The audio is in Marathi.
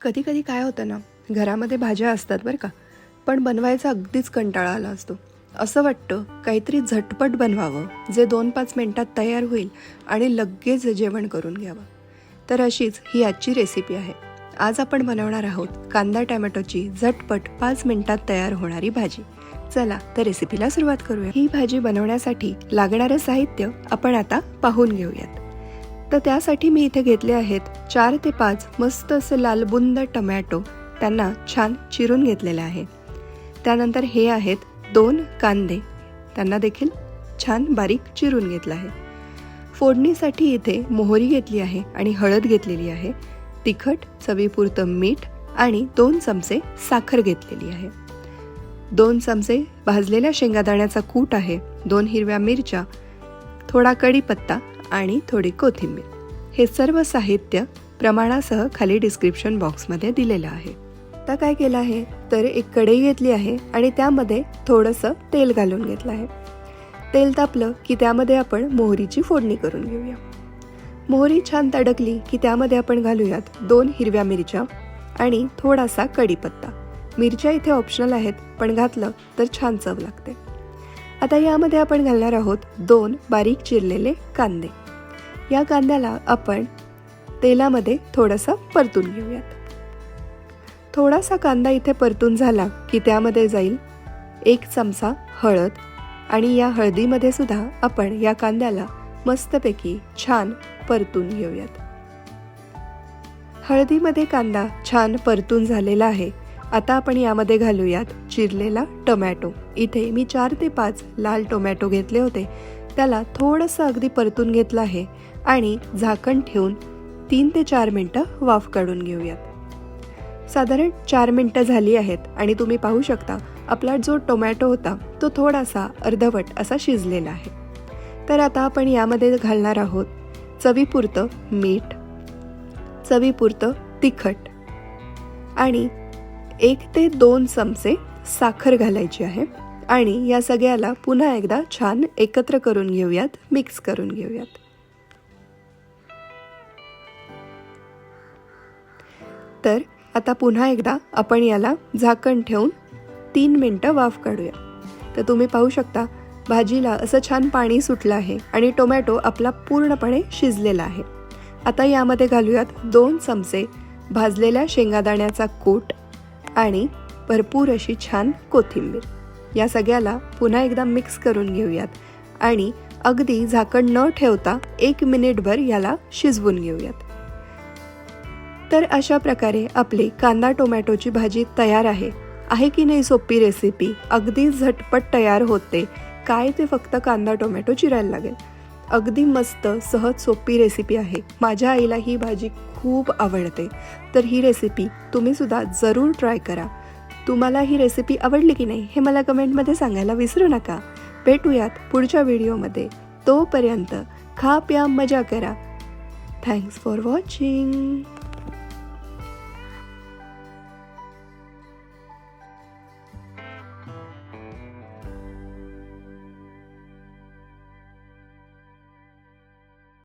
कधी कधी काय होतं ना, घरामध्ये भाज्या असतात बरं का, पण बनवायचा अगदीच कंटाळा आला असतो. असं वाटतं काहीतरी झटपट बनवावं जे 2-5 मिनटात तयार होईल आणि लगेच जेवण करून घ्यावं. तर अशीच ही आजची रेसिपी आहे. आज आपण बनवणार आहोत कांदा टॅमॅटोची झटपट 5 मिनिटात तयार होणारी भाजी. चला तर रेसिपीला सुरुवात करूया. ही भाजी बनवण्यासाठी लागणारं साहित्य आपण आता पाहून घेऊयात. तर त्यासाठी मी इथे घेतले आहेत 4 ते 5 मस्त असे लालबुंद टमॅटो. त्यांना छान चिरून घेतलेले आहे. त्यानंतर हे आहेत 2 कांदे, त्यांना देखील छान बारीक चिरून घेतला आहे. फोडणीसाठी इथे मोहरी घेतली आहे आणि हळद घेतलेली आहे. तिखट, चवीपुरतं मीठ आणि 2 चमचे साखर घेतलेली आहे. 2 चमचे भाजलेल्या शेंगादाण्याचा कूट आहे. 2 हिरव्या मिरच्या, थोडा कढीपत्ता आणि थोडी कोथिंबीर. हे सर्व साहित्य प्रमाणासह खाली डिस्क्रिप्शन बॉक्समध्ये दिलेलं आहे. आता काय केलं आहे तर एक कढई घेतली आहे आणि त्यामध्ये थोडंसं तेल घालून घेतलं आहे. तेल तापलं की त्यामध्ये आपण मोहरीची फोडणी करून घेऊया. मोहरी छान तडकली की त्यामध्ये आपण घालूयात 2 हिरव्या मिरच्या आणि थोडासा कढीपत्ता. मिरच्या इथे ऑप्शनल आहेत, पण घातलं तर छान चव लागते. आता यामध्ये आपण घालणार आहोत 2 बारीक चिरलेले कांदे. या कांद्याला आपण तेलामध्ये थोडंसं परतून घेऊयात. थोडासा कांदा इथे परतून झाला की त्यामध्ये जाईल 1 चमचा हळद आणि या हळदीमध्ये सुद्धा आपण या कांद्याला मस्तपैकी छान परतून घेऊयात. हळदीमध्ये कांदा छान परतून झालेला आहे. आता आपण यामध्ये घालूयात चिरलेला टोमॅटो. इथे मी 4 ते 5 लाल टोमॅटो घेतले होते. त्याला थोडंसं अगदी परतून घेतलं आहे आणि झाकण ठेवून 3 ते 4 मिनिटं वाफ काढून घेऊयात. साधारण 4 मिनिटं झाली आहेत आणि तुम्ही पाहू शकता आपला जो टोमॅटो होता तो थोडासा अर्धवट असा शिजलेला आहे. तर आता आपण यामध्ये घालणार आहोत चवीपुरतं मीठ, चवीपुरतं तिखट आणि 1 ते 2 चमचे साखर घालायची आहे. आणि या सगळ्याला पुन्हा एकदा छान एकत्र करून घेऊयात, मिक्स करून घेऊयात. तर आता पुन्हा एकदा आपण याला झाकण ठेवून 3 मिनिटं वाफ काढूया. तर तुम्ही पाहू शकता भाजीला असं छान पाणी सुटलं आहे आणि टोमॅटो आपला पूर्णपणे शिजलेला आहे. आता यामध्ये घालूयात 2 चमचे भाजलेल्या शेंगादाण्याचा कूट आणि भरपूर अशी छान कोथिंबीर. या सगळ्याला पुन्हा एकदा मिक्स करून घेऊयात आणि अगदी झाकण न ठेवता 1 मिनिटभर याला शिजवून घेऊयात. तर अशा प्रकारे आपली कांदा टोमॅटोची भाजी तयार आहे. आहे की नाही सोपी रेसिपी? अगदी झटपट तयार होते. काय ते फक्त कांदा टोमॅटो चिरायला लागेल. अगदी मस्त सहज सोपी रेसिपी आहे. माझ्या आईला ही भाजी खूप आवडते. तर ही रेसिपी तुम्ही सुद्धा जरूर ट्राय करा. तुम्हाला ही रेसिपी आवडली की नाही हे मला कमेंटमध्ये सांगायला विसरू नका. भेटूयात पुढच्या व्हिडिओमध्ये. तोपर्यंत खा प्या मजा करा. Thanks for watching.